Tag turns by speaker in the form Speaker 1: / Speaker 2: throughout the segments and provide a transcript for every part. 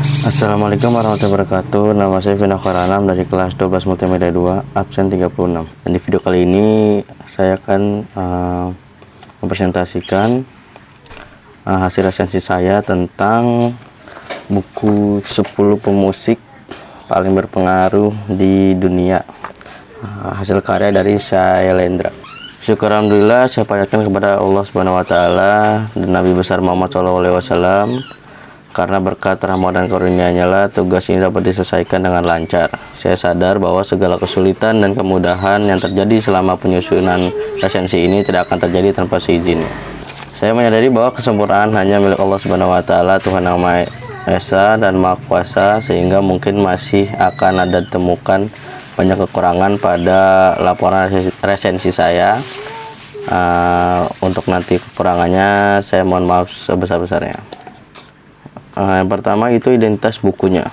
Speaker 1: Assalamualaikum warahmatullahi wabarakatuh. Nama saya Vina Kharanam dari kelas 12 Multimedia 2, absen 36. Dan di video kali ini saya akan mempresentasikan hasil resensi saya tentang buku 10 pemusik paling berpengaruh di dunia, hasil karya dari Shailendra. Syukur alhamdulillah saya panjatkan kepada Allah Subhanahu wa taala dan Nabi besar Muhammad SAW, karena berkat rahmat dan karunia-Nya lah tugas ini dapat diselesaikan dengan lancar. Saya sadar bahwa segala kesulitan dan kemudahan yang terjadi selama penyusunan resensi ini tidak akan terjadi tanpa seizin. Saya menyadari bahwa kesempurnaan hanya milik Allah Subhanahu wa taala, Tuhan Yang Maha Esa dan Maha Kuasa, sehingga mungkin masih akan ada ditemukan banyak kekurangan pada laporan resensi saya. Untuk nanti kekurangannya saya mohon maaf sebesar-besarnya. Yang pertama itu identitas bukunya.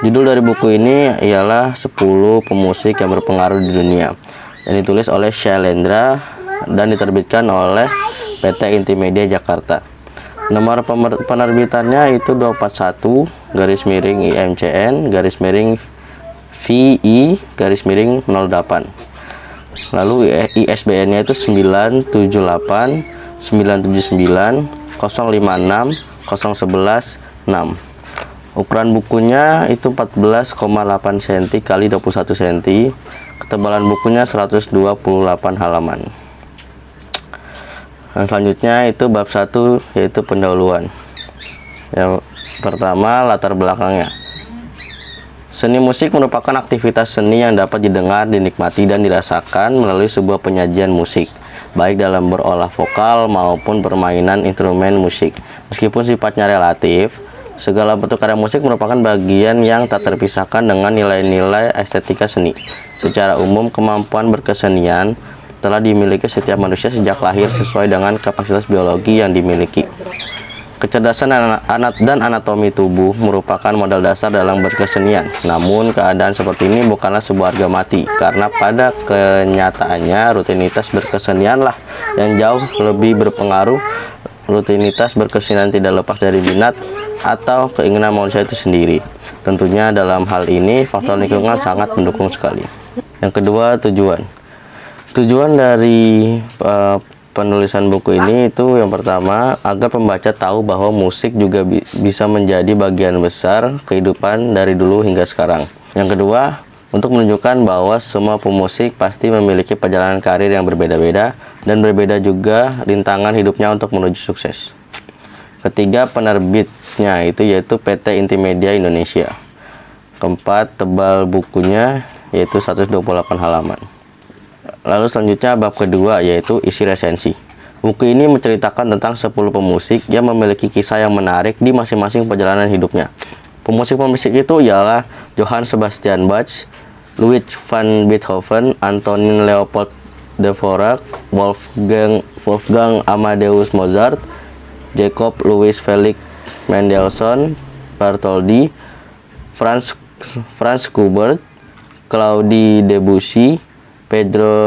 Speaker 1: Judul dari buku ini ialah 10 pemusik yang berpengaruh di dunia, yang ditulis oleh Shailendra dan diterbitkan oleh PT Intimedia Jakarta. Nomor penerbitannya itu 241-IMCN-VI-08. Lalu ISBN-nya itu 978 979 056 011 6. Ukuran bukunya itu 14,8 cm x 21 cm. Ketebalan bukunya 128 halaman. Dan selanjutnya itu bab 1, yaitu pendahuluan. Yang pertama, latar belakangnya. Seni musik merupakan aktivitas seni yang dapat didengar, dinikmati, dan dirasakan melalui sebuah penyajian musik, baik dalam berolah vokal maupun permainan instrumen musik. Meskipun sifatnya relatif, segala bentuk karya musik merupakan bagian yang tak terpisahkan dengan nilai-nilai estetika seni. Secara umum, kemampuan berkesenian telah dimiliki setiap manusia sejak lahir sesuai dengan kapasitas biologi yang dimiliki. Kecerdasan dan anatomi tubuh merupakan modal dasar dalam berkesenian. Namun, keadaan seperti ini bukanlah sebuah harga mati, karena pada kenyataannya rutinitas berkesenianlah yang jauh lebih berpengaruh. Rutinitas berkesenian tidak lepas dari minat atau keinginan manusia itu sendiri. Tentunya dalam hal ini faktor lingkungan sangat mendukung sekali. Yang kedua, tujuan. Tujuan dari penulisan buku ini itu yang pertama, agar pembaca tahu bahwa musik juga bisa menjadi bagian besar kehidupan dari dulu hingga sekarang. Yang kedua, untuk menunjukkan bahwa semua pemusik pasti memiliki perjalanan karir yang berbeda-beda dan berbeda juga rintangan hidupnya untuk menuju sukses. Ketiga, penerbitnya itu yaitu PT Intimedia Indonesia. Keempat, tebal bukunya yaitu 128 halaman. Lalu selanjutnya bab kedua, yaitu isi resensi. Buku ini menceritakan tentang 10 pemusik yang memiliki kisah yang menarik di masing-masing perjalanan hidupnya. Pemusik-pemusik itu ialah Johann Sebastian Bach, Ludwig van Beethoven, Antonin Leopold Dvorak, Wolfgang Amadeus Mozart, Jacob Louis Felix Mendelssohn Bartholdy, Franz Schubert, Claude Debussy, Pedro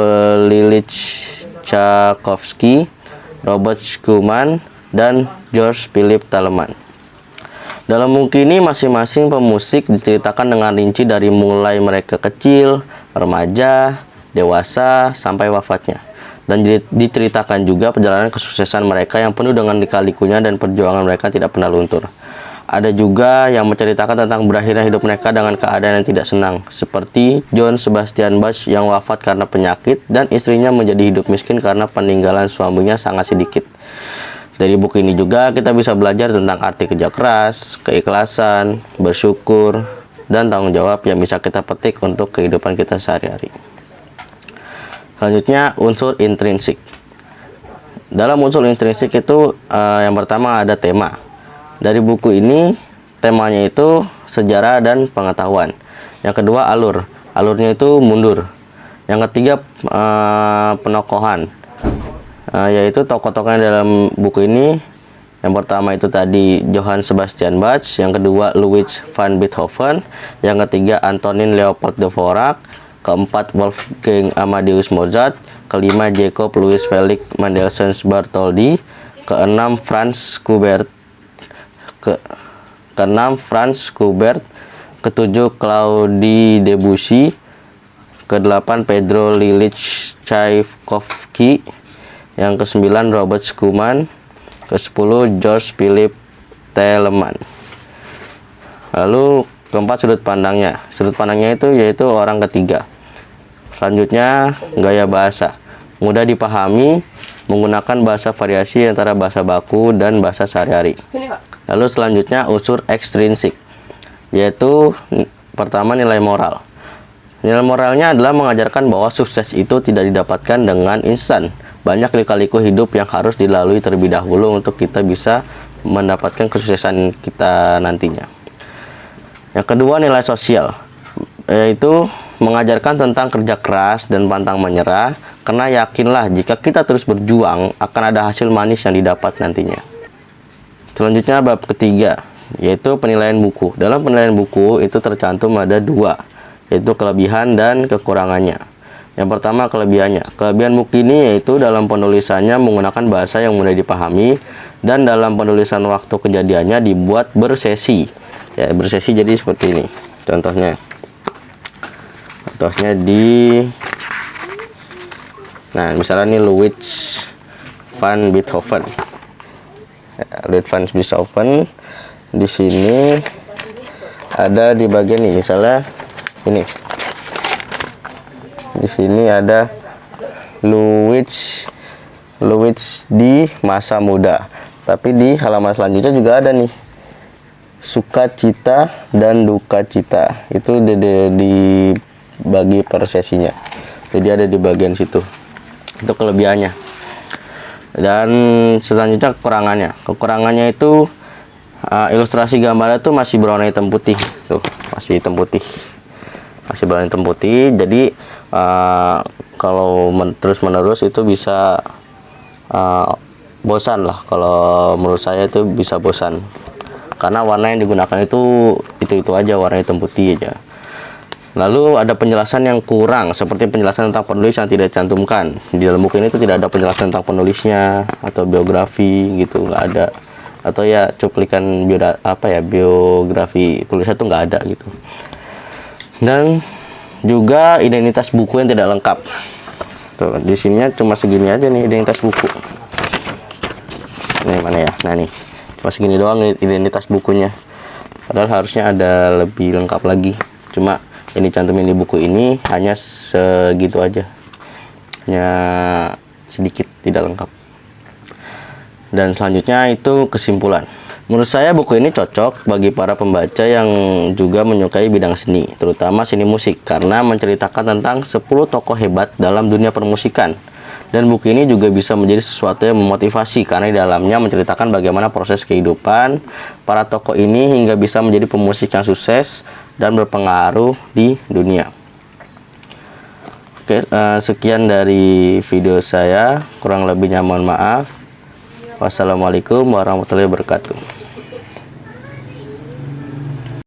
Speaker 1: Lilich Tchaikovsky, Robert Schumann, dan George Philipp Telemann. Dalam buku ini masing-masing pemusik diceritakan dengan rinci dari mulai mereka kecil, remaja, dewasa, sampai wafatnya. Dan diceritakan juga perjalanan kesuksesan mereka yang penuh dengan lika-likunya dan perjuangan mereka tidak pernah luntur. Ada juga yang menceritakan tentang berakhirnya hidup mereka dengan keadaan yang tidak senang, seperti Johann Sebastian Bach yang wafat karena penyakit dan istrinya menjadi hidup miskin karena peninggalan suaminya sangat sedikit. Dari buku ini juga kita bisa belajar tentang arti kerja keras, keikhlasan, bersyukur, dan tanggung jawab yang bisa kita petik untuk kehidupan kita sehari-hari. Selanjutnya, unsur intrinsik. Dalam unsur intrinsik itu yang pertama ada tema. Dari buku ini temanya itu sejarah dan pengetahuan. Yang kedua, alur. Alurnya itu mundur. Yang ketiga, penokohan. Yaitu tokoh-tokohnya dalam buku ini. Yang pertama itu tadi Johann Sebastian Bach, yang kedua Ludwig van Beethoven, yang ketiga Antonin Leopold Dvorak, keempat Wolfgang Amadeus Mozart, kelima Jacob Louis Felix Mendelssohn Bartholdy, keenam Franz Schubert, Keenam, Franz Schubert. Ketujuh, Claude Debussy. Kedelapan, Pedro Ilyich Tchaikovsky. Yang kesembilan, Robert Schumann. Kesepuluh, George Philipp Telemann. Lalu keempat, sudut pandangnya. Sudut pandangnya itu yaitu orang ketiga. Selanjutnya, gaya bahasa. Mudah dipahami, menggunakan bahasa variasi antara bahasa baku dan bahasa sehari-hari. Lalu selanjutnya, unsur ekstrinsik, yaitu pertama, nilai moral. Nilai moralnya adalah mengajarkan bahwa sukses itu tidak didapatkan dengan instan. Banyak lika-liku hidup yang harus dilalui terlebih dahulu untuk kita bisa mendapatkan kesuksesan kita nantinya. Yang kedua, nilai sosial, yaitu mengajarkan tentang kerja keras dan pantang menyerah, karena yakinlah jika kita terus berjuang akan ada hasil manis yang didapat nantinya. Selanjutnya, bab ketiga, yaitu penilaian buku. Dalam penilaian buku itu tercantum ada dua, yaitu kelebihan dan kekurangannya. Yang pertama, kelebihannya. Kelebihan buku ini yaitu dalam penulisannya menggunakan bahasa yang mudah dipahami, dan dalam penulisan waktu kejadiannya dibuat bersesi. Ya, bersesi jadi seperti ini. Contohnya misalnya ini Ludwig van Beethoven. Ludwig van Beethoven di sini ada di bagian ini, misalnya ini. Di sini ada Ludwig di masa muda. Tapi di halaman selanjutnya juga ada nih, sukacita dan duka cita. Itu dibagi per sesinya. Jadi ada di bagian situ. Itu kelebihannya. Dan selanjutnya kekurangannya. Kekurangannya itu ilustrasi gambarnya tuh masih berwarna hitam putih. Tuh, masih hitam putih. Masih berwarna hitam putih. Jadi kalau terus-menerus itu bisa bosan lah. Kalau menurut saya itu bisa bosan. Karena warna yang digunakan itu aja, warna hitam putih aja. Lalu ada penjelasan yang kurang, seperti penjelasan tentang penulis yang tidak dicantumkan. Di dalam buku ini itu tidak ada penjelasan tentang penulisnya atau biografi gitu, nggak ada. Atau ya cuplikan biografi penulisnya itu nggak ada gitu. Dan juga identitas buku yang tidak lengkap. Tuh, di sininya cuma segini aja nih identitas buku. Ini mana ya? Nah nih, cuma segini doang identitas bukunya. Padahal harusnya ada lebih lengkap lagi. Cuma yang dicantumin di buku ini hanya segitu aja, hanya sedikit, tidak lengkap. Dan selanjutnya itu kesimpulan. Menurut saya buku ini cocok bagi para pembaca yang juga menyukai bidang seni, terutama seni musik, karena menceritakan tentang 10 tokoh hebat dalam dunia permusikan. Dan buku ini juga bisa menjadi sesuatu yang memotivasi, karena di dalamnya menceritakan bagaimana proses kehidupan para tokoh ini hingga bisa menjadi pemusik yang sukses dan berpengaruh di dunia. Oke, sekian dari video saya, kurang lebihnya mohon maaf. Wassalamualaikum warahmatullahi wabarakatuh.